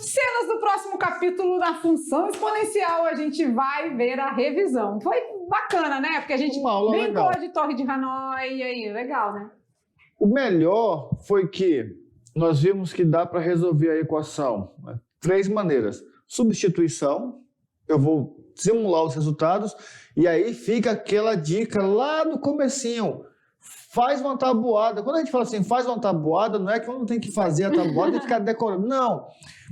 cenas do próximo capítulo da função exponencial, a gente vai ver a revisão. Foi bacana, né? Porque a gente brincou legal de Torre de Hanoi, e aí, legal, né? O melhor foi que nós vimos que dá para resolver a equação, né? 3 maneiras. Substituição, eu vou simular os resultados, e aí fica aquela dica lá no comecinho. Faz uma tabuada. Quando a gente fala assim, faz uma tabuada, não é que eu tem que fazer a tabuada e ficar decorando. Não.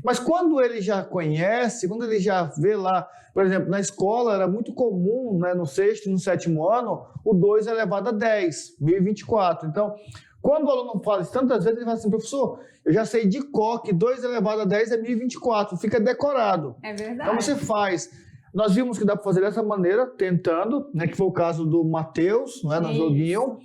Mas quando ele já conhece, quando ele já vê lá, por exemplo, na escola era muito comum, né, no 6º e no 7º ano, o 2 elevado a 10, 1024. Então, quando o aluno fala isso tantas vezes, ele fala assim, professor, eu já sei de cor que 2 elevado a 10 é 1024, fica decorado. É verdade. Então você faz. Nós vimos que dá para fazer dessa maneira, tentando, né, que foi o caso do Matheus, né, no joguinho.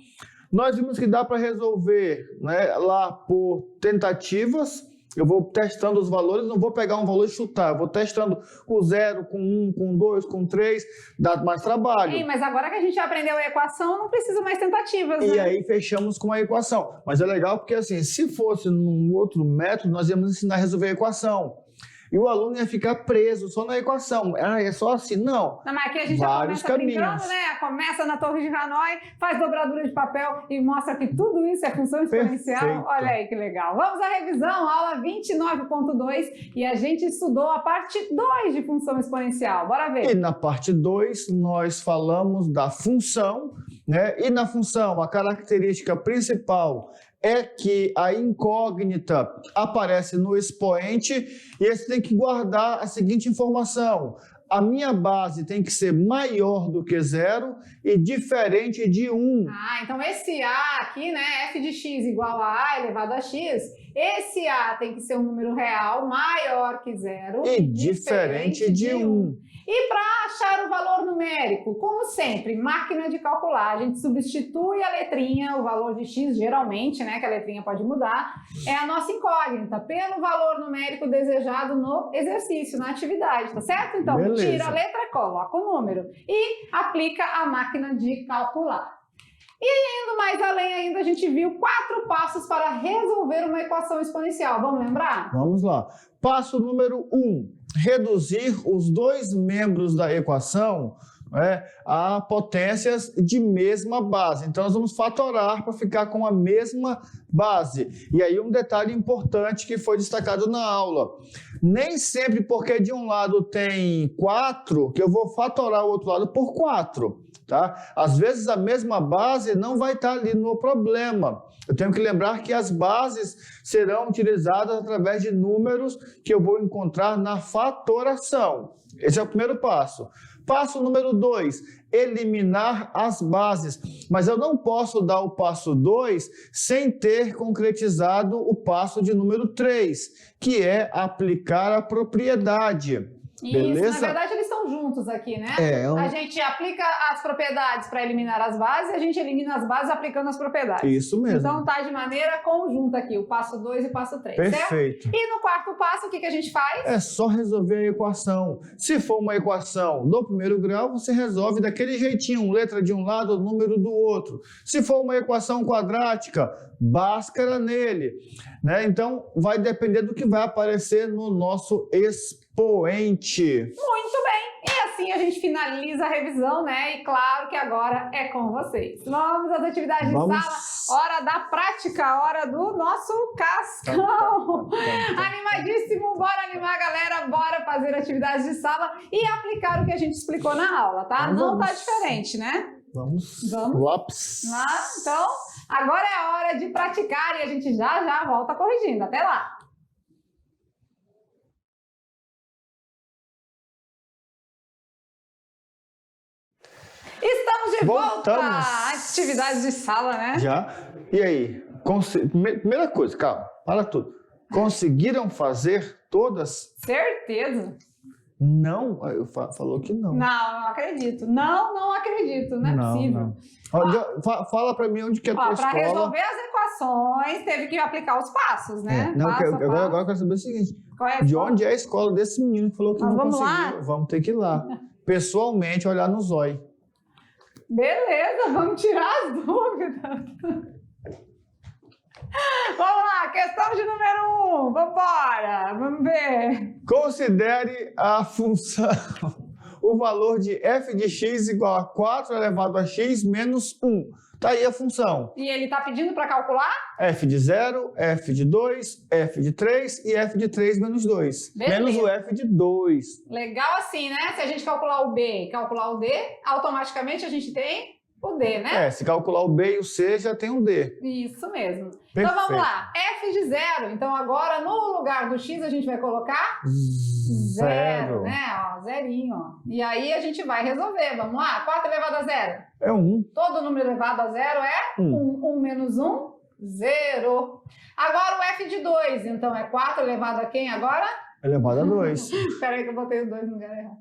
Nós vimos que dá para resolver, né, lá por tentativas. Eu vou testando os valores, não vou pegar um valor e chutar. Eu vou testando com 0, com 1, com 2, com 3, dá mais trabalho. Sim, mas agora que a gente aprendeu a equação, não precisa mais tentativas, né? E aí fechamos com a equação. Mas é legal porque, assim, se fosse num outro método, nós íamos ensinar a resolver a equação. E o aluno ia ficar preso só na equação. Ah, é só assim? Não. Não, mas aqui a gente Vários já começa caminhos. brincando, né? Começa na Torre de Hanoi, faz dobradura de papel e mostra que tudo isso é função exponencial. Perfeito. Olha aí que legal. Vamos à revisão, aula 29.2, e a gente estudou a parte 2 de função exponencial. Bora ver. E na parte 2, nós falamos da função, né? E na função, a característica principal é que a incógnita aparece no expoente e você tem que guardar a seguinte informação. A minha base tem que ser maior do que 0 e diferente de 1. Ah, então esse A aqui, né, f de x igual a A elevado a x, esse A tem que ser um número real maior que 0 e diferente de 1. E para achar o valor numérico, como sempre, máquina de calcular, a gente substitui a letrinha, o valor de x geralmente, né, que a letrinha pode mudar, é a nossa incógnita, pelo valor numérico desejado no exercício, na atividade, tá certo? Então, beleza. Tira a letra, coloca o número e aplica a máquina de calcular. E indo mais além ainda, a gente viu 4 passos para resolver uma equação exponencial. Vamos lembrar? Vamos lá. Passo número 1. Reduzir os 2 membros da equação, né, a potências de mesma base. Então, nós vamos fatorar para ficar com a mesma base. E aí um detalhe importante que foi destacado na aula. Nem sempre porque de um lado tem 4, que eu vou fatorar o outro lado por 4. Tá? Às vezes a mesma base não vai estar ali no problema. Eu tenho que lembrar que as bases serão utilizadas através de números que eu vou encontrar na fatoração. Esse é o primeiro passo. Passo número 2, eliminar as bases. Mas eu não posso dar o passo 2 sem ter concretizado o passo de número 3, que é aplicar a propriedade. Beleza? Isso, na verdade eles estão juntos aqui, né? A gente aplica as propriedades para eliminar as bases e a gente elimina as bases aplicando as propriedades. Isso mesmo. Então tá de maneira conjunta aqui, o passo 2 e o passo 3, perfeito. Certo? E no quarto passo, o que a gente faz? É só resolver a equação. Se for uma equação do primeiro grau, você resolve daquele jeitinho, letra de um lado, número do outro. Se for uma equação quadrática, báscara nele, né? Então, vai depender do que vai aparecer no nosso expoente. Muito bem. E assim a gente finaliza a revisão, né? E claro que agora é com vocês. Vamos às atividades de sala. Hora da prática, hora do nosso cascão. Animadíssimo, bora animar a galera, bora fazer atividades de sala e aplicar o que a gente explicou na aula, tá? Não tá diferente, né? Vamos. Lápis. Então, agora é a hora de praticar e a gente já volta corrigindo. Até lá! Estamos de volta! Atividades de sala, né? Já. E aí? Primeira coisa, calma, para tudo. Conseguiram fazer todas? Certeza. Não, falou que não. Não acredito. Não acredito. Não é possível. Não. Fala para mim onde que é a tua escola. Para resolver as equações, teve que aplicar os passos, né? Agora eu quero saber o seguinte. Qual é a de escola? onde é a escola desse menino que falou que não conseguiu? Lá? Vamos ter que ir lá. Pessoalmente, olhar no zóio. Beleza, vamos tirar as dúvidas. Vamos lá, questão de número 1. Vambora, vamos ver. Considere a função, o valor de f de x igual a 4 elevado a x menos 1. Tá aí a função. E ele tá pedindo para calcular? F de 0, F de 2, F de 3 e F de 3 menos 2. Beleza. Menos o F de 2. Legal assim, né? Se a gente calcular o B e calcular o D, automaticamente a gente tem o D, né? Se calcular o B e o C, já tem um D. Isso mesmo. Perfeito. Então vamos lá. F de 0. Então agora no lugar do X a gente vai colocar 0, né? Ó, zerinho, ó. E aí a gente vai resolver. Vamos lá. 4 elevado a 0. É 1. Todo número elevado a 0 é 1. 1 menos 1, 0. Agora o F de 2. Então é 4 elevado a quem agora? Elevado a 2. Espera aí que eu botei o 2 no lugar errado.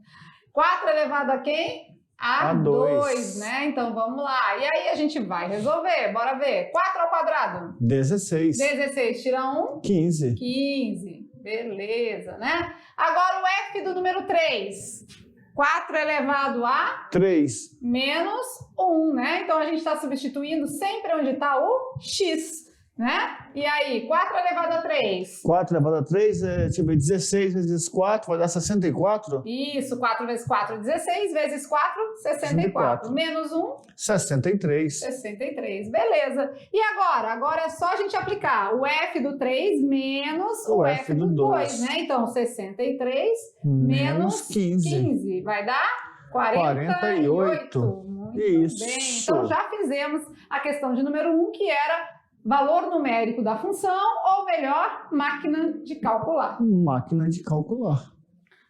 4 elevado a quem? A dois. 2, né? Então vamos lá. E aí a gente vai resolver. Bora ver. 4 ao quadrado. 16. 16 tira 1. 15. 15. Beleza, né? Agora o F do número 3. 4 elevado a 3. menos 1, né? Então a gente está substituindo sempre onde está o X, né? E aí, 4 elevado a 3. 4 elevado a 3 deixa eu ver, 16 vezes 4 vai dar 64. Isso, 4 vezes 4, 16, vezes 4, 64. Menos 1, 63. 63. Beleza. E agora? Agora é só a gente aplicar o F do 3 menos o F do 2, né? Então, 63 menos 15. Vai dar 48. Muito Isso. bem. Então, já fizemos a questão de número 1, que era valor numérico da função, ou melhor, máquina de calcular. Máquina de calcular.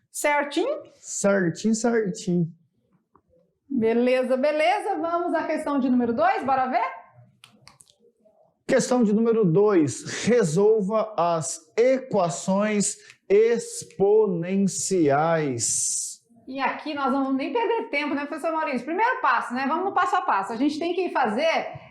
Certinho? Certinho, certinho. Beleza, beleza. Vamos à questão de número 2, bora ver? Questão de número 2. Resolva as equações exponenciais. E aqui nós não vamos nem perder tempo, né, professor Maurício? Primeiro passo, né? Vamos no passo a passo. A gente tem que fazer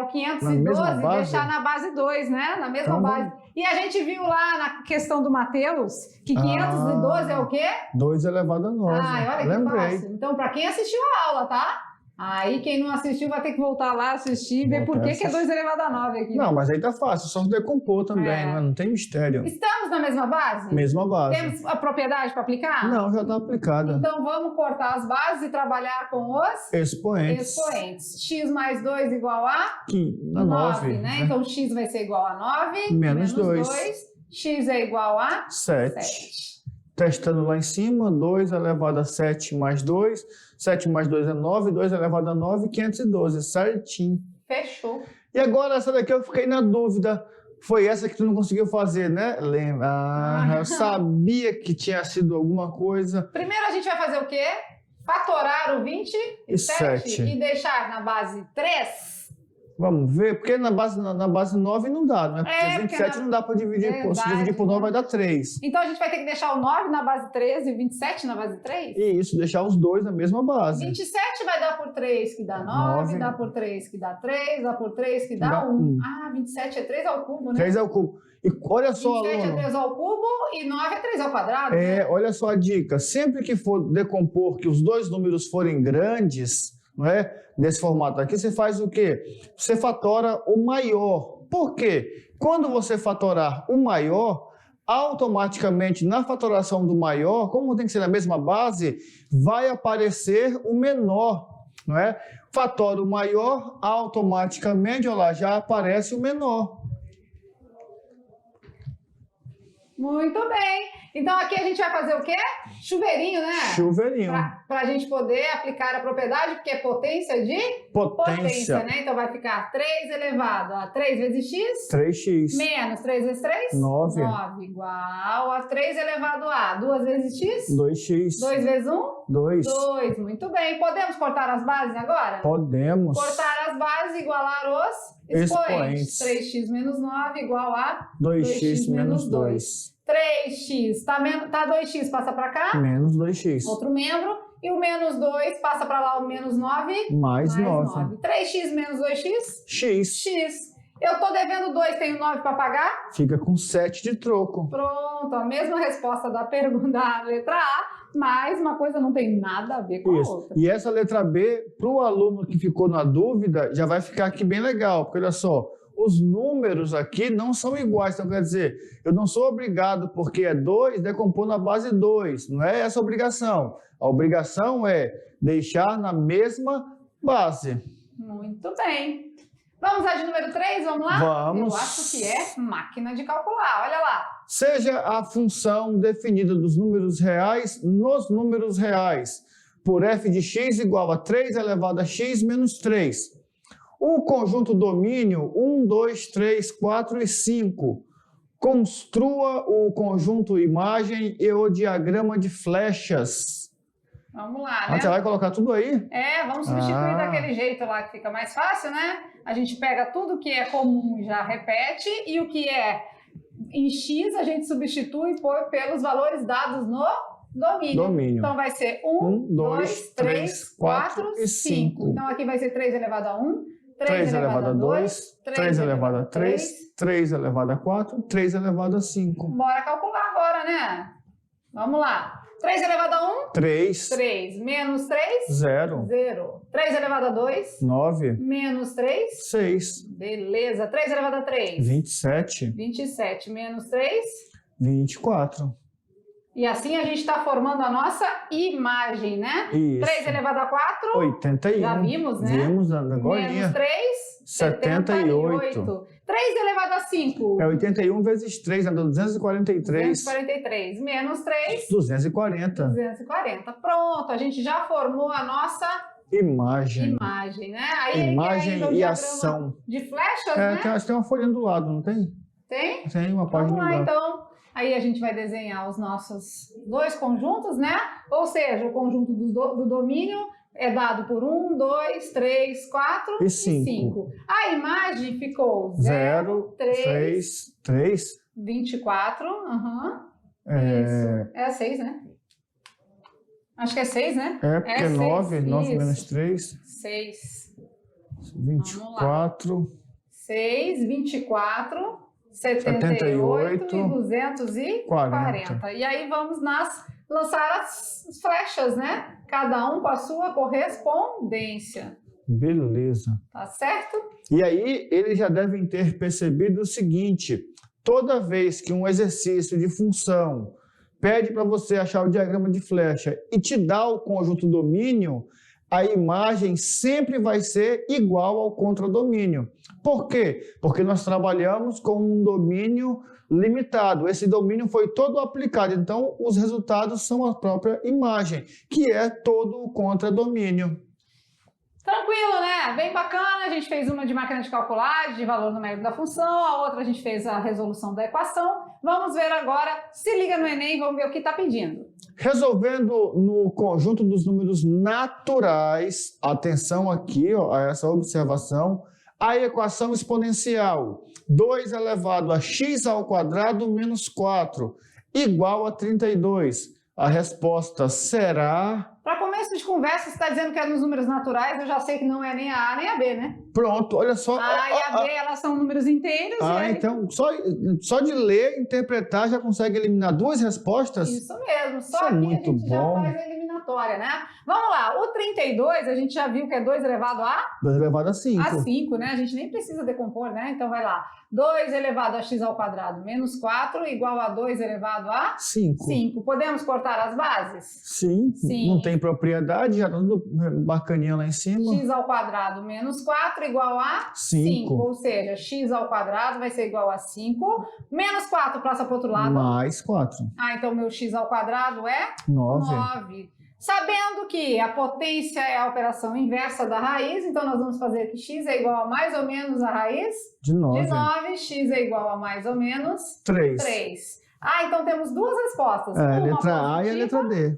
o 512 e deixar na base 2, né? Na mesma base. E a gente viu lá na questão do Mateus que 512 é o quê? 2 elevado a 9. Olha que fácil. Então, para quem assistiu a aula, tá? Aí quem não assistiu vai ter que voltar lá assistir e ver por que é 2 elevado a 9 aqui. Não, mas aí tá fácil, só decompor também, né? Não tem mistério. Estamos na mesma base? Mesma base. Temos a propriedade para aplicar? Não, já tá aplicada. Então vamos cortar as bases e trabalhar com os expoentes. X mais 2 igual a 9, né? Então x vai ser igual a 9 menos 2. X é igual a 7. Testando lá em cima, 2 elevado a 7 mais 2. 7 mais 2 é 9, 2 elevado a 9, 512, certinho. Fechou. E agora essa daqui eu fiquei na dúvida. Foi essa que tu não conseguiu fazer, né? Lembra? Eu sabia que tinha sido alguma coisa. Primeiro a gente vai fazer o quê? Fatorar o 27 e deixar na base 3. Vamos ver, porque na base 9 não dá, né? Porque 27 não dá para dividir, se dividir por 9 vai dar 3. Então a gente vai ter que deixar o 9 na base 3 e o 27 na base 3? Isso, deixar os dois na mesma base. 27 vai dar por 3 que dá 9, dá por 3 que dá 3, dá por 3 que dá 1. 27 é 3 ao cubo, né? 3 ao cubo. E olha só, 27 aluno. é 3 ao cubo e 9 é 3 ao quadrado. Olha só a dica. Sempre que for decompor, que os dois números forem grandes, não é? Nesse formato aqui, você faz o quê? Você fatora o maior. Por quê? Quando você fatorar o maior, automaticamente na fatoração do maior, como tem que ser na mesma base, vai aparecer o menor, não é? Fatora o maior, automaticamente, olha lá, já aparece o menor. Muito bem. Então aqui a gente vai fazer o quê? Chuveirinho, né? Chuveirinho. Para a gente poder aplicar a propriedade, porque é potência de potência, né? Então vai ficar 3 elevado a 3 vezes x. 3x. Menos 3 vezes 3. 9. 9 igual a 3 elevado a 2 vezes x. 2x. 2 vezes 1. 2. 2. Muito bem. Podemos cortar as bases agora? Podemos. Cortar as bases e igualar os expoentes. 3x menos 9 igual a 2x menos 2. 3x, tá 2x, passa para cá. Menos 2x. Outro membro. E o menos 2, passa para lá o menos 9. Mais 9. 3x menos 2x. X. Eu tô devendo 2, tenho 9 para pagar? Fica com 7 de troco. Pronto, a mesma resposta da pergunta da letra A, mas uma coisa não tem nada a ver com a outra. E essa letra B, para o aluno que ficou na dúvida, já vai ficar aqui bem legal, porque olha só, os números aqui não são iguais. Então, quer dizer, eu não sou obrigado, porque é 2, decompor na base 2. Não é essa a obrigação. A obrigação é deixar na mesma base. Muito bem. Vamos lá de número 3, vamos lá? Vamos. Eu acho que é máquina de calcular, olha lá. Seja a função definida dos números reais nos números reais, por f de x igual a 3 elevado a x menos 3. O conjunto domínio 1, 2, 3, 4 e 5. Construa o conjunto imagem e o diagrama de flechas. Vamos lá, né? Você vai colocar tudo aí? Vamos substituir daquele jeito lá que fica mais fácil, né? A gente pega tudo que é comum e já repete, e o que é em x a gente substitui pelos valores dados no domínio. Então vai ser 1, 2, 3, 4 e 5. Então aqui vai ser 3 elevado a 1, 3 elevado a 2, 3 elevado a 3, 3 elevado a 4, 3 elevado a 5. Bora calcular agora, né? Vamos lá. 3 elevado a 1? 3. 3. Menos 3? 0. 0. 3 elevado a 2? 9. Menos 3? 6. Beleza. 3 elevado a 3? 27. 27. Menos 3? 24. E assim a gente está formando a nossa imagem, né? Isso. 3 elevado a 4? 81. Já vimos, né? Vimos agora. Menos 3? 78. 3 elevado a 5? É 81 vezes 3, dá 243. 243. Menos 3? 240. 240. Pronto, a gente já formou a nossa imagem, né? Aí imagem e ação. De flechas, né? Tem uma folha do lado, não tem? Tem? Tem uma página do lado. Vamos lá, então. Aí a gente vai desenhar os nossos dois conjuntos, né? Ou seja, o conjunto do domínio é dado por 1, 2, 3, 4 e 5. A imagem ficou 0, 3, 24. Isso. É 6, né? Acho que é 6, né? É, porque é 9 menos 3. 6. 24. 6, 24. 78 e 240. E aí vamos lançar as flechas, né? Cada um com a sua correspondência. Beleza. Tá certo? E aí eles já devem ter percebido o seguinte: toda vez que um exercício de função pede para você achar o diagrama de flecha e te dá o conjunto domínio, a imagem sempre vai ser igual ao contradomínio. Por quê? Porque nós trabalhamos com um domínio limitado. Esse domínio foi todo aplicado, então os resultados são a própria imagem, que é todo o contradomínio. Tranquilo, né? Bem bacana. A gente fez uma de máquina de calcular, de valor numérico da função, a outra a gente fez a resolução da equação. Vamos ver agora, se liga no Enem, vamos ver o que está pedindo. Resolvendo no conjunto dos números naturais, atenção aqui ó, a essa observação, a equação exponencial 2 elevado a x ao quadrado menos 4 igual a 32. A resposta será... Para começo de conversa, você está dizendo que é nos números naturais, eu já sei que não é nem a A nem a B, né? Pronto, olha só. A A e a B, elas são números inteiros. Então, só de ler, interpretar, já consegue eliminar duas respostas? Isso mesmo, só isso aqui muito a gente bom. Já faz a eliminatória, né? Vamos lá, o 32, a gente já viu que é 2 elevado a... 2 elevado a 5. A 5, né? A gente nem precisa decompor, né? Então vai lá. 2 elevado a x ao quadrado menos 4 igual a 2 elevado a 5. Podemos cortar as bases? Sim. Não tem propriedade, já tá tudo bacaninha lá em cima. X ao quadrado menos 4 igual a 5. Ou seja, x ao quadrado vai ser igual a 5. Menos 4 passa para o outro lado. Mais 4. Então meu x ao quadrado é 9. Sabendo que a potência é a operação inversa da raiz, então nós vamos fazer que x é igual a mais ou menos a raiz de 9. X é igual a mais ou menos 3. Então temos duas respostas. Uma letra A e a letra D.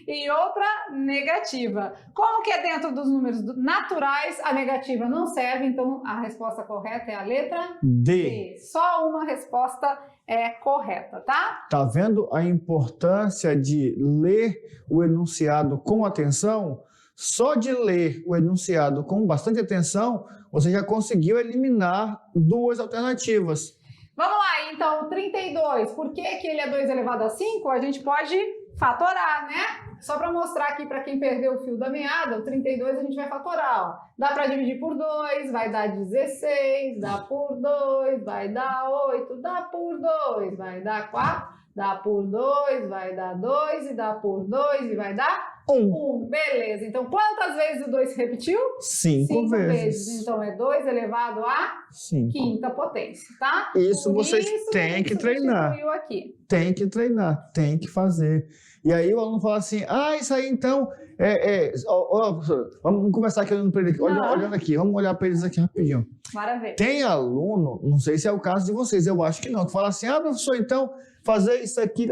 E outra negativa. Como que é dentro dos números naturais, a negativa não serve, então a resposta correta é a letra D. Só uma resposta é correta, tá? Tá vendo a importância de ler o enunciado com atenção? Só de ler o enunciado com bastante atenção, você já conseguiu eliminar duas alternativas. Vamos lá, então, 32. Por que ele é 2 elevado a 5? A gente pode fatorar, né? Só para mostrar aqui para quem perdeu o fio da meada, o 32 a gente vai fatorar. Ó. Dá para dividir por 2, vai dar 16, dá por 2, vai dar 8, dá por 2, vai dar 4, dá por 2, vai dar 2, e dá por 2 e vai dar 1. Beleza. Então, quantas vezes o 2 se repetiu? 5 vezes. Então, é 2 elevado a 5. quinta potência, tá? Isso vocês têm que treinar. Aqui. Tem que treinar, tem que fazer. E aí o aluno fala assim, isso aí então, professor, vamos conversar aqui olhando para ele, olhando aqui, vamos olhar para eles aqui rapidinho. Maravilha. Tem aluno, não sei se é o caso de vocês, eu acho que não, que fala assim, professor, então, fazer isso aqui,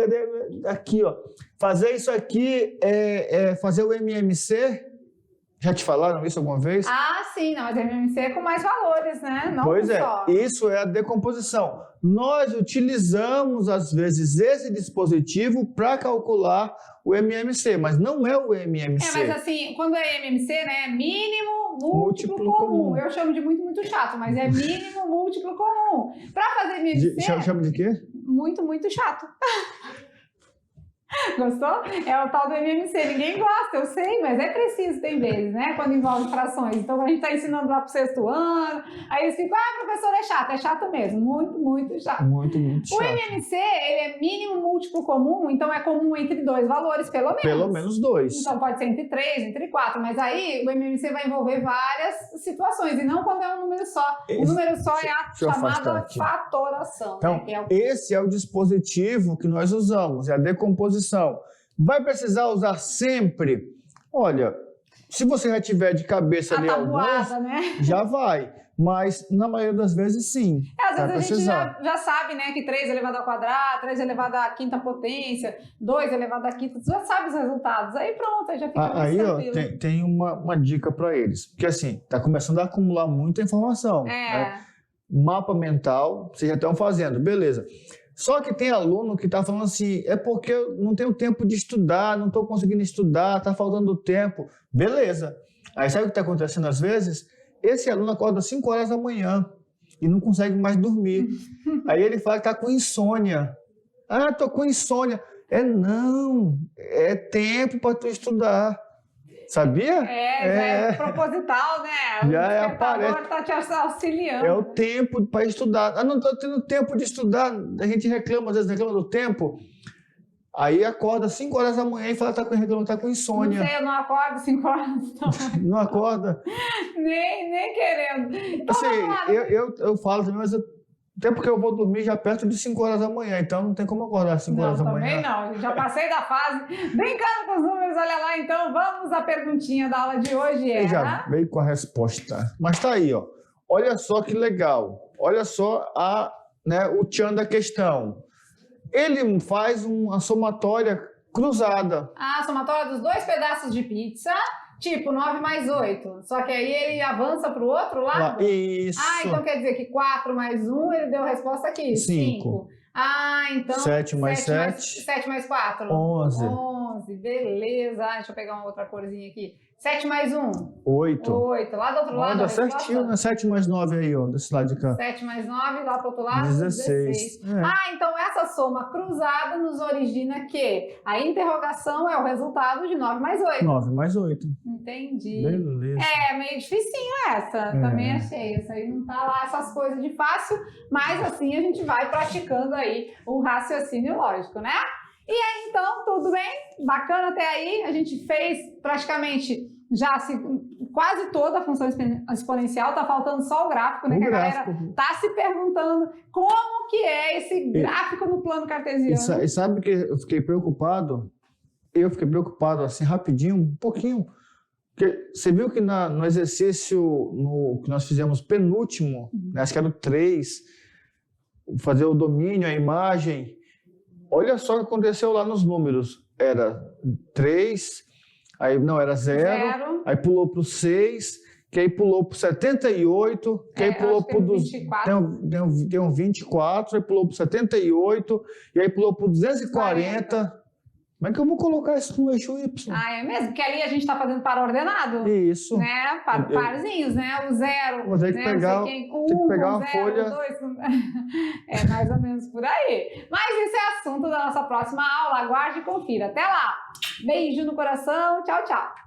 aqui, ó, fazer isso aqui fazer o MMC. Já te falaram isso alguma vez? Sim, não, mas MMC é com mais valores, né? Não pois só. Isso é a decomposição. Nós utilizamos, às vezes, esse dispositivo para calcular o MMC, mas não é o MMC. Mas assim, quando é MMC, né, é mínimo múltiplo comum. Eu chamo de muito chato, mas é mínimo múltiplo comum. Para fazer MMC... Chama de quê? Muito chato. Gostou? É o tal do MMC. Ninguém gosta, eu sei, mas é preciso, tem vezes, né? Quando envolve frações. Então, a gente está ensinando lá para o 6º ano, aí eles ficam, professor, é chato mesmo. Muito chato. Muito chato. O MMC, ele é mínimo múltiplo comum, então é comum entre 2 valores, pelo menos. Pelo menos 2. Então, pode ser entre 3, entre 4, mas aí o MMC vai envolver várias situações, e não quando é um número só. O número só é a chamada fatoração. Então, né? Esse é o dispositivo que nós usamos, é a decomposição. Vai precisar usar sempre? Olha, se você já tiver de cabeça ali alguns, né? Já vai. Mas, na maioria das vezes, sim. Às vezes a gente já sabe, né, que 3 elevado ao quadrado, 3 elevado à quinta potência, 2 elevado à quinta, você já sabe os resultados. Aí pronto, aí já fica mais tranquilo. Aí, tem uma dica para eles. Porque, assim, está começando a acumular muita informação. Né? Mapa mental, vocês já estão fazendo, beleza. Só que tem aluno que está falando assim, é porque eu não tenho tempo de estudar, não estou conseguindo estudar, está faltando tempo. Beleza. Aí sabe o que está acontecendo às vezes? Esse aluno acorda às 5 horas da manhã e não consegue mais dormir. Aí ele fala que está com insônia. Estou com insônia. Não, é tempo para tu estudar. Sabia? Já é proposital, né? Já aparece. Está te auxiliando. É o tempo para estudar. Não estou tendo tempo de estudar. A gente reclama, às vezes reclama do tempo. Aí acorda às 5 horas da manhã e fala que está com insônia. Não sei, eu não acordo 5 horas da manhã. Não acorda? nem querendo. Então, assim, eu falo também, mas até porque eu vou dormir já perto de 5 horas da manhã, então não tem como acordar às 5 horas da manhã. Também não, já passei da fase. Brincando com os números, olha lá, então vamos à perguntinha da aula de hoje. Ele já veio com a resposta. Mas tá aí, ó. Olha só que legal. Olha só o tchan da questão. Ele faz uma somatória cruzada. A somatória dos 2 pedaços de pizza, tipo 9 mais 8. Só que aí ele avança para o outro lado? Isso. Então quer dizer que 4 mais 1, ele deu a resposta aqui? 5. Então... 7 mais 7. 7 mais 4? 11. 11, beleza. Deixa eu pegar uma outra corzinha aqui. 7 mais 1? 8. 8. Lá do outro lado. Dá certinho, né? 7 mais 9 aí, ó, desse lado de cá. 7 mais 9, lá pro outro lado? 16. Então essa soma cruzada nos origina que a interrogação é o resultado de 9 mais 8. 9 mais 8. Entendi. Beleza. Meio dificinho essa. Também achei. Isso aí não tá lá essas coisas de fácil, mas assim a gente vai praticando aí o raciocínio lógico, né? E aí, então, tudo bem? Bacana até aí. A gente fez praticamente quase toda a função exponencial. Tá faltando só o gráfico, né? Que a galera tá se perguntando como que é esse gráfico no plano cartesiano. E sabe que eu fiquei preocupado? Eu fiquei preocupado, assim, rapidinho, um pouquinho. Porque você viu que no exercício que nós fizemos penúltimo, né, acho que era o 3, fazer o domínio, a imagem... Olha só o que aconteceu lá nos números. Era 3, aí não, era 0, aí pulou para o 6, que aí pulou para o 78, que aí pulou para o 24. Deu um 24, aí pulou para o 78, e aí pulou para o 240. Como é que eu vou colocar isso no eixo Y? Ah, é mesmo? Porque ali a gente está fazendo par ordenado. Isso. Né? Parzinhos, né? O 0, Vou ter que pegar, tem tem que pegar uma folha. 2. É mais ou menos por aí. Mas isso é assunto da nossa próxima aula. Aguarde e confira. Até lá. Beijo no coração. Tchau, tchau.